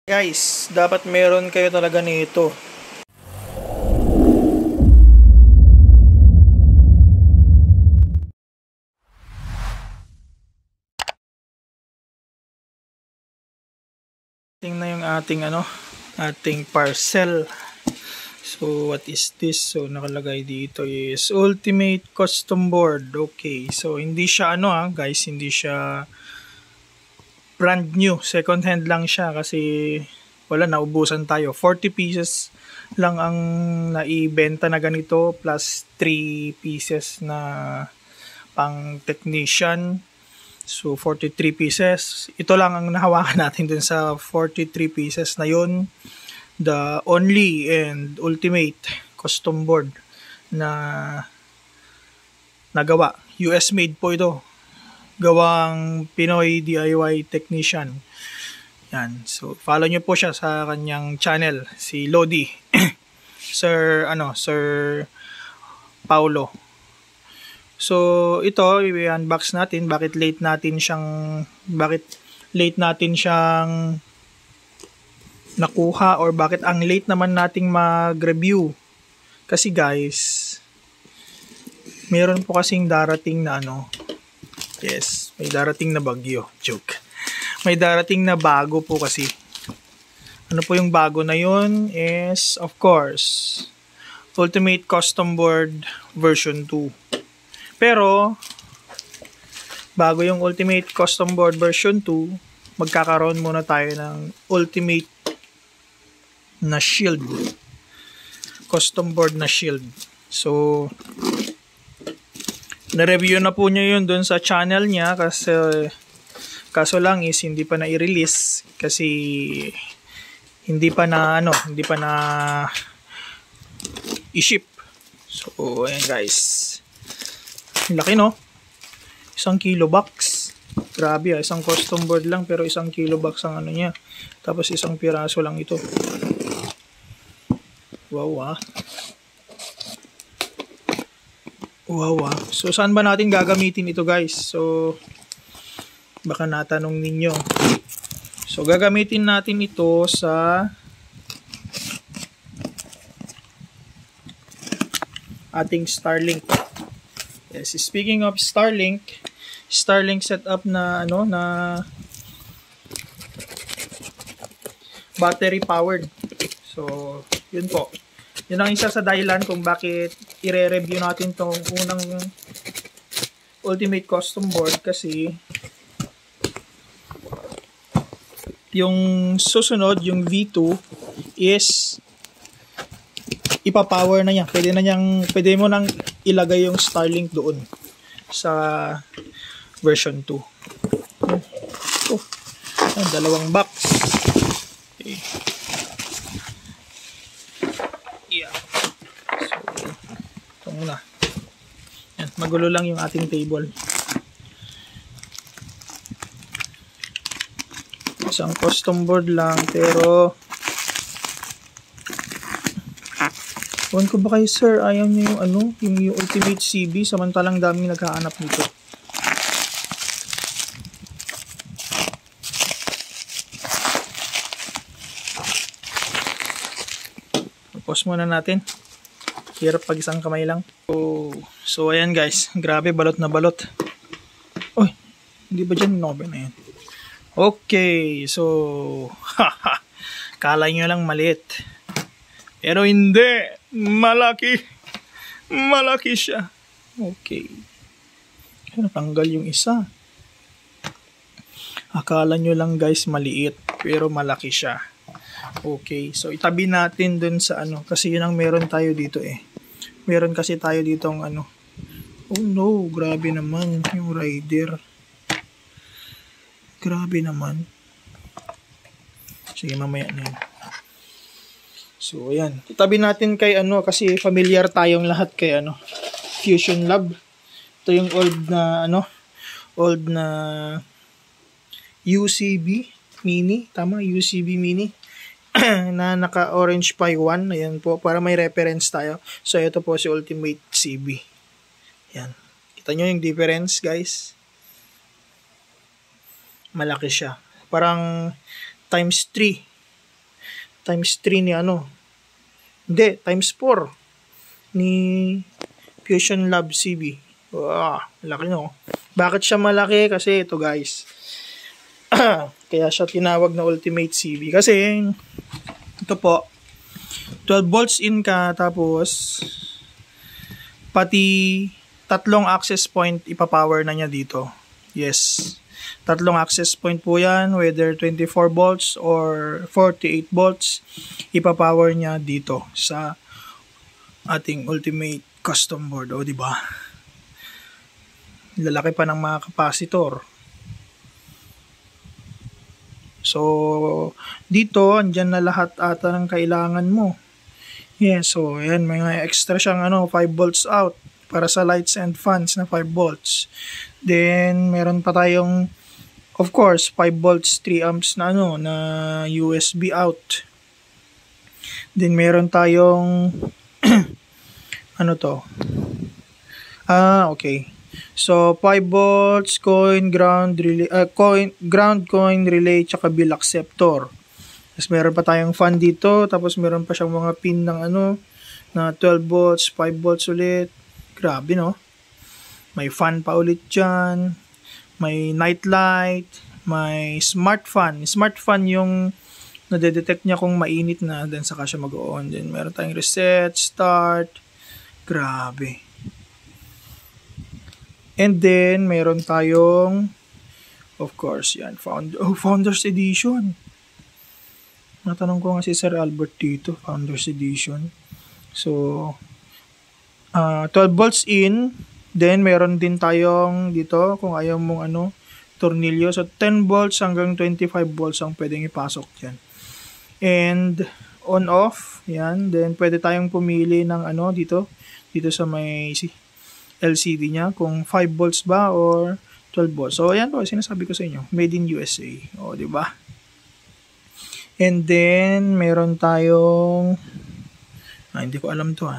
Guys, dapat meron kayo talaga nito. Tingnan yung ating parcel. So what is this? So nakalagay dito is Ultimate Custom Board. Okay. So hindi siya guys, hindi siya brand new. Second hand lang siya kasi wala, naubusan tayo. 40 pieces lang ang naibenta na ganito plus 3 pieces na pang technician. So 43 pieces. Ito lang ang nahawakan natin dun sa 43 pieces na yun. The only and ultimate custom board na nagawa. US made po ito. Gawang Pinoy DIY technician. Yan. So follow nyo po siya sa kanyang channel, si Lodi. Sir Paulo. So ito i-unbox natin. Bakit late natin siyang nakuha, or bakit ang late naman nating mag-review? Kasi guys, meron po kasing darating na yes, may darating na bagyo. Joke. May darating na bago po kasi. Ano po yung bago na yun is, of course, Ultimate Custom Board version 2. Pero bago yung Ultimate Custom Board version 2, magkakaroon muna tayo ng Ultimate na shield. Custom board na shield. So na-review na po niya yun dun sa channel niya, kasi kaso lang is hindi pa na-i-release kasi hindi pa na i-ship. So ayan guys, laki no, 1 kilo box. Grabe isang custom board lang pero 1 kilo box ang niya, tapos isang piraso lang ito. Wow. So saan ba natin gagamitin ito guys? So baka natanong ninyo. So gagamitin natin ito sa ating Starlink. Yes, speaking of Starlink setup na battery powered. So yun po. Yun ang isa sa dahilan kung bakit i-review natin tong unang Ultimate Custom Board, kasi yung susunod, yung V2 is ipapower na niya. Pwede mo nang ilagay yung Starlink doon sa version 2. Dalawang box. Okay. So, ito muna. Yan, magulo lang yung ating table. Isang custom board lang, pero huwag ko ba kayo sir, ayaw niyo yung Ultimate CB, samantalang daming naghahanap nito. Pause muna natin. Hirap pag isang kamay lang. So ayan guys, grabe, balot na balot. Uy, hindi ba dyan nobe na yan? Okay, so kala nyo lang maliit, pero hindi, malaki siya. Okay, natanggal yung isa. Akala nyo lang guys maliit, pero malaki siya. Okay, so itabi natin dun sa kasi yun ang meron tayo dito Meron kasi tayo dito ang oh no, grabe naman yung rider. Grabe naman. Sige, mamaya na yun. So ayan, itabi natin kay kasi familiar tayong lahat kay Fusion Lab. Ito yung old na UCB Mini, tama, UCB Mini. Na naka orange pie 1. Ayan po, para may reference tayo. So ito po si Ultimate CB. Yan, kita nyo yung difference guys. Malaki siya, parang times 3 times 3 ni ano. Hindi, times 4 ni Fusion Lab CB. Wow, laki no. Bakit siya malaki? Kasi ito guys. Kaya siya tinawag na Ultimate CB. Kasi ito po, 12 volts in ka, tapos pati tatlong access point ipapower na niya dito. Yes. Tatlong access point po yan, whether 24 volts or 48 volts, ipapower niya dito sa ating Ultimate custom board. O, diba? Lalaki pa ng mga capacitor. So, dito, andyan na lahat ata ng kailangan mo. Yes, so, ayan, may extra siyang 5 volts out para sa lights and fans na 5 volts. Then, meron pa tayong, of course, 5 volts, 3 amps na na USB out. Then, meron tayong, ano to? Okay. So, 5 volts, coin, ground, relay, coin, relay, tsaka bill acceptor. Tapos, meron pa tayong fan dito. Tapos, meron pa siyang mga pin ng na 12 volts, 5 volts ulit. Grabe, no? May fan pa ulit dyan. May night light. May smart fan. Smart fan yung nadedetect niya kung mainit na. Then, saka siya mag-on. Then, meron tayong reset, start. Grabe. And then, meron tayong, of course, yan, Founders Edition. Natanong ko nga si Sir Albert dito, Founders Edition. So, 12 volts in, then meron din tayong dito, kung ayaw mong tornilyo. So, 10 volts hanggang 25 volts ang pwedeng ipasok dyan. And, on-off, yan. Then, pwede tayong pumili ng dito sa may LCD niya, kung 5 volts ba or 12 volts. So, ayan po, sinasabi ko sa inyo, made in USA. O, di ba? And then, meron tayong, hindi ko alam to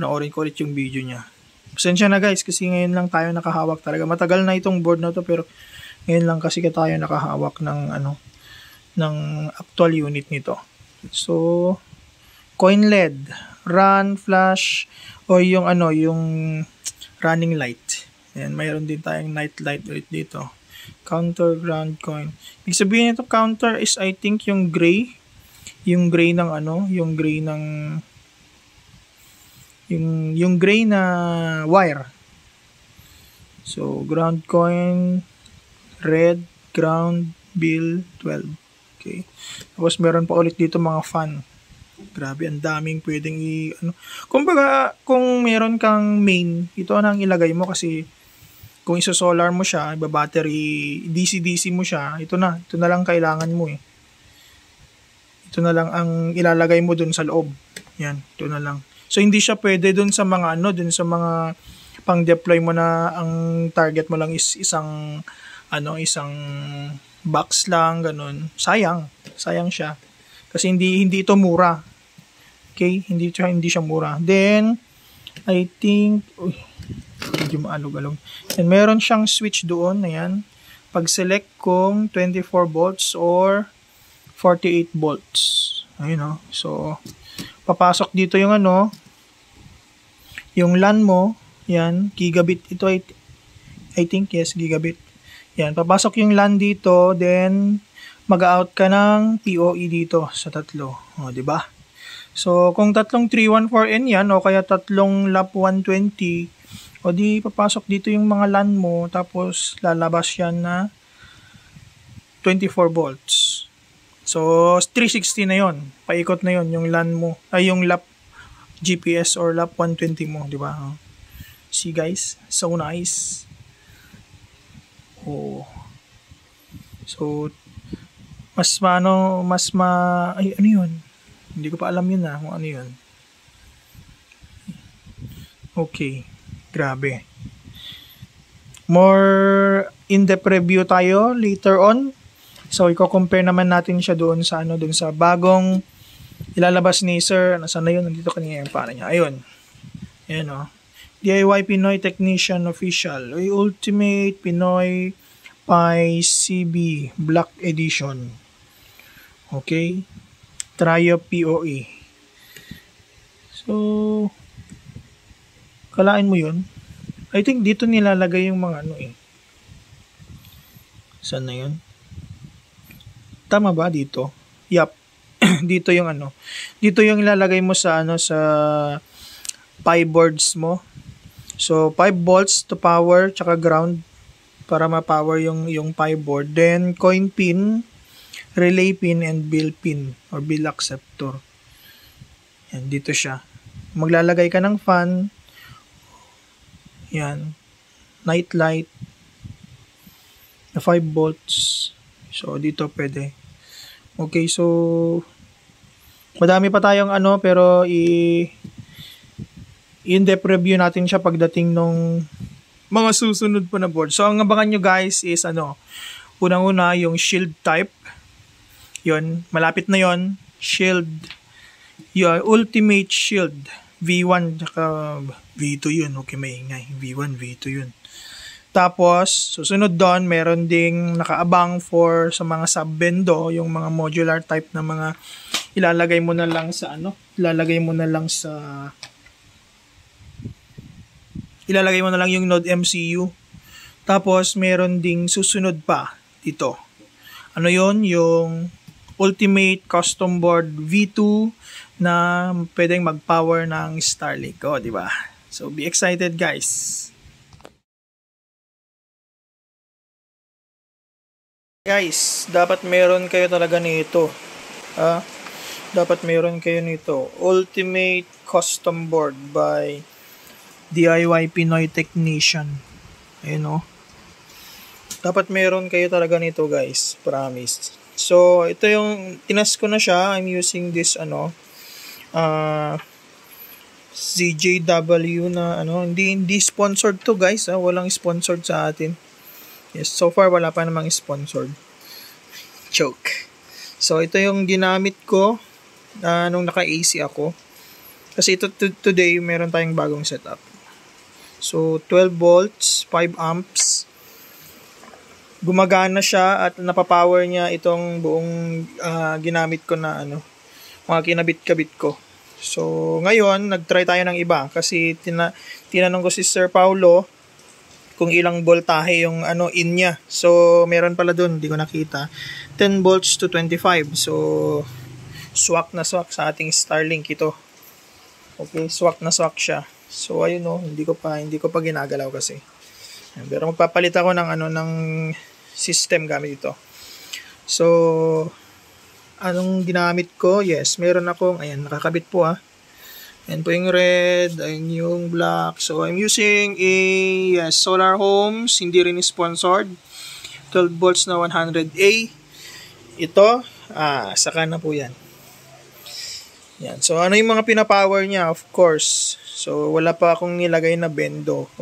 Panoorin ko ulit yung video niya. Pasensya na guys, kasi ngayon lang tayo nakahawak talaga. Matagal na itong board na to, pero ngayon lang kasi tayo nakahawak ng, ng actual unit nito. So, coin LED, run, flash, o yung yung running light. Ayan, mayroon din tayong night light ulit dito. Counter, ground, coin. Ibig sabihin nito, counter is I think yung gray. Yung gray ng yung gray ng yung gray na wire. So, ground coin, red, ground, bill, 12. Okay. Tapos meron pa ulit dito mga fan. Grabe, ang daming pwedeng kumbaga, kung meron kang main, ito na ang ilagay mo kasi kung iso-solar mo siya, iba-battery, DC-DC mo siya, ito na lang kailangan mo Ito na lang ang ilalagay mo dun sa loob. Yan, ito na lang. So, hindi siya pwede dun sa mga dun sa mga pang-deploy mo na ang target mo lang is isang box lang, ganun. Sayang siya. Kasi hindi ito mura. Okay? Hindi siya mura. Then, I think, medyo maalog-alog. And meron siyang switch doon. Ayan. Pag-select kung 24 volts or 48 volts. Ayun, So, papasok dito yung yung LAN mo. Yan. Gigabit. Ito, I think, yes, gigabit. Yan. Papasok yung LAN dito. Then, mag-out ka ng PoE dito sa tatlo. O, diba? So, kung tatlong 314N yan, o kaya tatlong LAP 120, o di papasok dito yung mga LAN mo, tapos lalabas yan na 24 volts. So, 360 na yon. Paikot na yon yung LAN mo, ay yung LAP GPS or LAP 120 mo, diba? See guys? So nice. Oh. So, ay, ano yun? Hindi ko pa alam yun kung ano yun. Okay. Grabe. More in-depth review tayo later on. So, i-compare naman natin siya doon sa doon sa bagong ilalabas ni Sir. Nasaan na yun? Nandito kanina yung para niya. Ayun. Ayan DIY Pinoy Technician Official. Ultimate Pinoy Pi CB Black Edition. Okay. Trio PoE. So, kalain mo yun. I think dito nilalagay yung mga ano eh. Saan na yun? Tama ba dito? Yup. Dito yung ano. Dito yung ilalagay mo sa ano sa pi boards mo. So 5 volts to power tsaka ground para ma-power yung pi board. Then coin pin, relay pin and bill pin or bill acceptor. Yan, dito siya. Maglalagay ka ng fan. Yan. Night light. Na 5 volts. So dito pwede. Okay, so madami pa tayong ano pero in-depth review natin siya pagdating nung mga susunod po na board. So ang abangan nyo guys is ano, unang-una yung shield type. Yun, malapit na yon. Shield. Yun, ultimate shield. V1 tsaka V2 yun. Okay, maingay. V1, V2 yun. Tapos, susunod doon, meron ding nakaabang for sa mga sub-bendo, yung mga modular type na mga ilalagay mo na lang sa ano, ilalagay mo na lang yung Node MCU. Tapos, meron ding susunod pa dito. Ano yon? Yung Ultimate Custom Board V2 na pwedeng mag-power ng Starlink. O, di ba? So, be excited guys. Guys, dapat meron kayo talaga nito. Dapat meron kayo nito. Ultimate Custom Board by DIY Pinoy Technician. Ayun o. Dapat meron kayo talaga nito guys. Promise. So, ito yung tinas ko na siya. I'm using this CJW na hindi sponsored to guys. Walang sponsored sa atin. Yes, so far wala pa namang sponsored. Joke. So ito yung ginamit ko nung naka-AC ako. Kasi ito today meron tayong bagong setup. So 12 volts, 5 amps. Gumagana siya at napapower niya itong buong ginamit ko na mga kinabit-kabit ko. So ngayon nagtry tayo ng iba kasi tinanong ko si Sir Paulo kung ilang voltahe yung in niya. So, meron pala dun, hindi ko nakita. 10 volts to 25. So, swak na swak sa ating Starlink ito. Okay, swak na swak siya. So, ayun hindi ko pa ginagalaw kasi. Pero magpapalit ako ng system gamit ito. So, anong ginamit ko? Yes, meron akong, ayan, nakakabit po Ayan po yung red, ayan yung black. So, I'm using a Solar Homes, hindi rin sponsored. 12 volts na 100A. Ito, saka na po yan. Yan. So, ano yung mga pinapower niya? Of course. So, wala pa akong nilagay na bendo.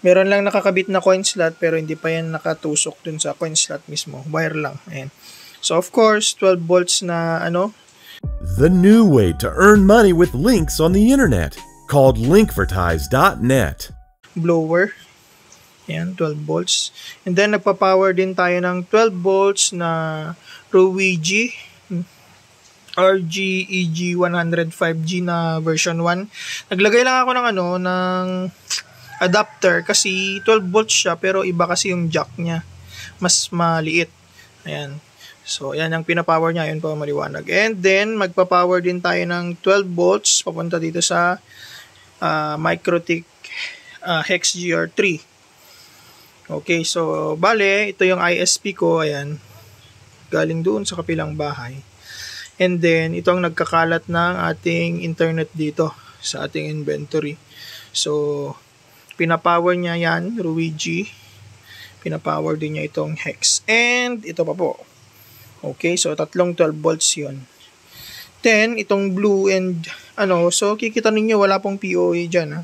Meron lang nakakabit na coin slot, pero hindi pa yan nakatusok dun sa coin slot mismo. Wire lang. Ayan. So, of course, 12 volts na The new way to earn money with links on the internet, called Linkvertise.net. Blower. Yan, 12 volts. And then, nagpa-power din tayo ng 12 volts na Rowigi RGEG105G na version 1. Naglagay lang ako ng adapter kasi 12 volts siya pero iba kasi yung jack niya. Mas maliit. Ayan. So, yan ang pinapower niya. Yun po maliwanag. And then, magpa-power din tayo ng 12 volts papunta dito sa MikroTik Hex GR3. Okay, so, bale, ito yung ISP ko. Ayan. Galing doon sa kapilang bahay. And then, ito ang nagkakalat ng ating internet dito sa ating inventory. So, pinapower niya yan, Rowigi. Pinapower din niya itong Hex. And, ito pa po. Okay, so tatlong 12 volts yun. Then, itong blue and so kikita ninyo wala pong PoE dyan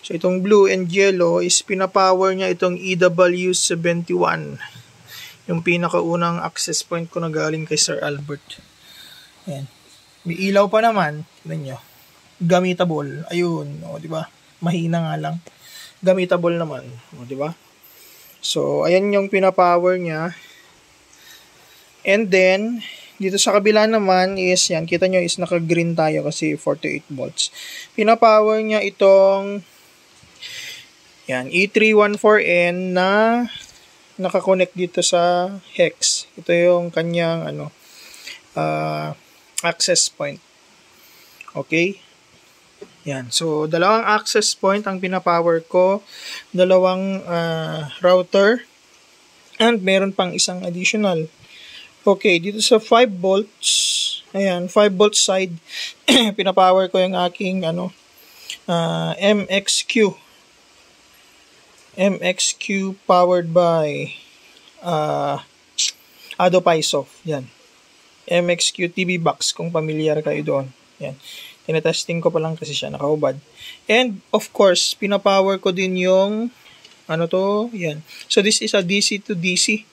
So, itong blue and yellow is pinapower niya itong EW71. Yung pinakaunang access point ko na galing kay Sir Albert. Ayan. May ilaw pa naman. Tignan nyo. Gamitable. Ayun. O, diba? Mahina nga lang. Gamitable naman. O, diba? So, ayan yung pinapower niya. And then, Dito sa kabila naman is yan, kita nyo is naka-green tayo kasi 48 volts. Pinapower niya itong yan, E314N na nakakonect dito sa hex. Ito yung kanyang access point. Okay? Yan. So, dalawang access point ang pinapower ko, dalawang router, and meron pang isang additional. Okay, dito sa 5 volts, ayan, 5 volts side, pinapower ko yung aking MXQ powered by Adopaisoft. Yan. MXQ TV box kung familiar kayo doon. Yan. Tinetesting ko pa lang kasi siya nakahubad. And of course, pinapower ko din yung yan. So this is a DC to DC.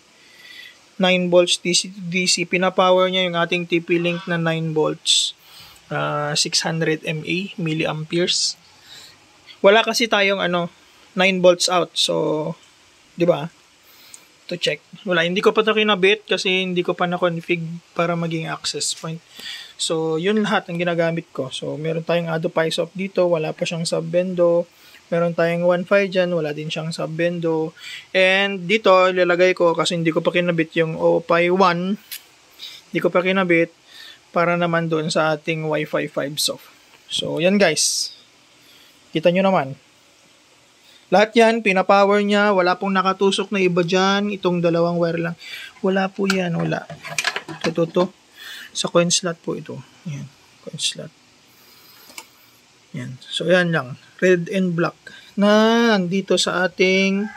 9 volts DC to DC. Pinapower niya yung ating TP-Link na 9 volts. 600 mA, milliamperes. Wala kasi tayong 9 volts out. So, di ba? To check. Wala, hindi ko pa ito kinabit kasi hindi ko pa na-config para maging access point. So, yun lahat ang ginagamit ko. So, meron tayong Adopaisoft dito, wala pa siyang sub-bendo. Meron tayong 1.5 dyan, wala din siyang sub-bendo. And dito, ilalagay ko kasi hindi ko pa kinabit yung OPI 1. Hindi ko pa kinabit para naman doon sa ating Wi-Fi 5 soft. So, yan guys. Kita nyo naman. Lahat yan, pinapower niya. Wala pong nakatusok na iba dyan. Itong dalawang wire lang. Wala po yan, wala. Ito. Sa coin slot po ito. Yan, coin slot. Yan. So, yan lang. Red and black. Na nandito sa ating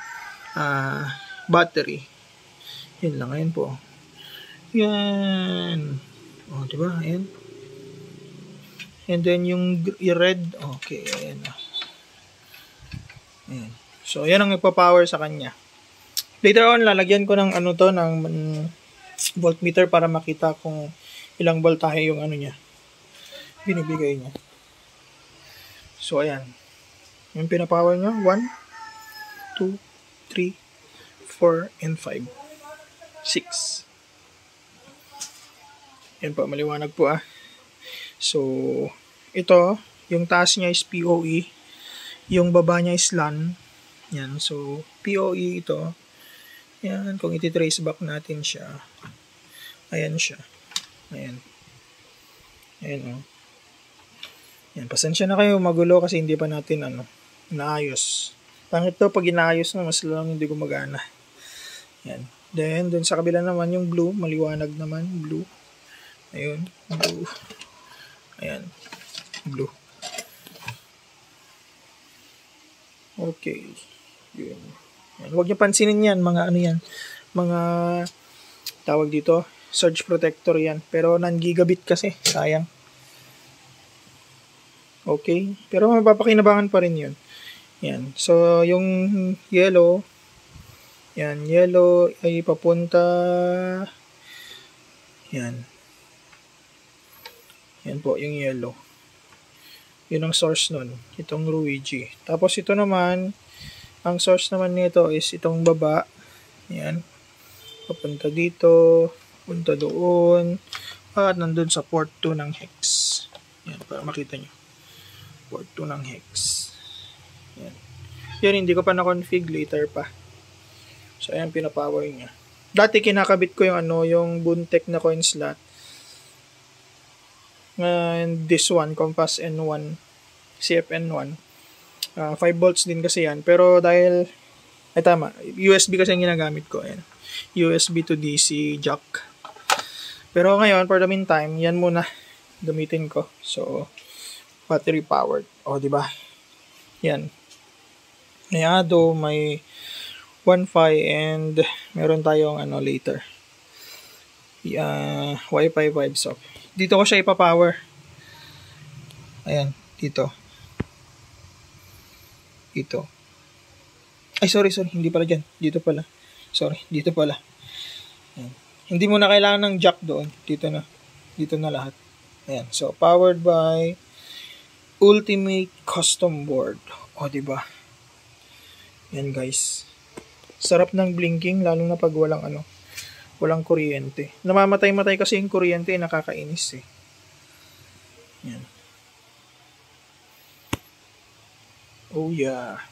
battery. Yan lang. Ayan po. Yan. O, diba? Ayan. And then, yung red. Okay, ayan. Ayan. So, yan ang ipapower sa kanya. Later on, lalagyan ko ng ng voltmeter para makita kung ilang voltahe yung niya. Binibigay niya. So, ayan. Yung pinapower niya, 1, 2, 3, 4, and 5. 6. Yan po, maliwanag po So, ito, yung taas niya is PoE. Yung baba niya is LAN. Yan, so, PoE ito. Yan, kung iti-trace back natin siya. Ayan siya. Ayan. Ayan, Yan, pasensya na kayo magulo kasi hindi pa natin naayos. Pangit to pag inaayos na mas lang hindi gumagana. Yan. Then dun sa kabila naman yung blue, maliwanag naman, blue. Ayun, blue. Ayan. Blue. Okay. Yun. Yan. Huwag niyo pansinin yan, mga yan. Mga tawag dito, surge protector yan. Pero non-gigabit kasi, sayang. Okay? Pero mapapakinabangan pa rin yun. Yan. So, yung yellow, yan, yellow ay papunta, yan. Yan po, yung yellow. Yun ang source nun. Itong Ruigi. Tapos ito naman, ang source naman nito is itong baba. Yan. Papunta dito, punta doon, at nandun sa port 2 ng hex. Yan, para makita nyo. Port 2 ng hex. Yan. Yan, hindi ko pa na-config, later pa. So, ayan, pinapower niya. Dati kinakabit ko yung yung Buntech na coin slot. And this one, Compass N1, CFN1. 5 volts din kasi yan. Pero dahil, ay tama, USB kasi yung ginagamit ko. Ayan. USB to DC jack. Pero ngayon, for the meantime, yan muna gamitin ko. So, battery powered. O, diba? Yan. May Ado, may 1.5 and meron tayong later. Wi-Fi 5 soft. Dito ko siya ipa-power. Ayan, dito. Dito. Ay, sorry. Hindi pala dyan. Dito pala. Sorry, dito pala. Ayan. Hindi mo na kailangan ng jack doon. Dito na. Dito na lahat. Ayan. So, powered by Ultimate Custom Board. O, diba? Yan, guys. Sarap ng blinking, lalo na pag walang Walang kuryente. Namamatay-matay kasi yung kuryente, nakakainis eh. Yan. Oh yeah.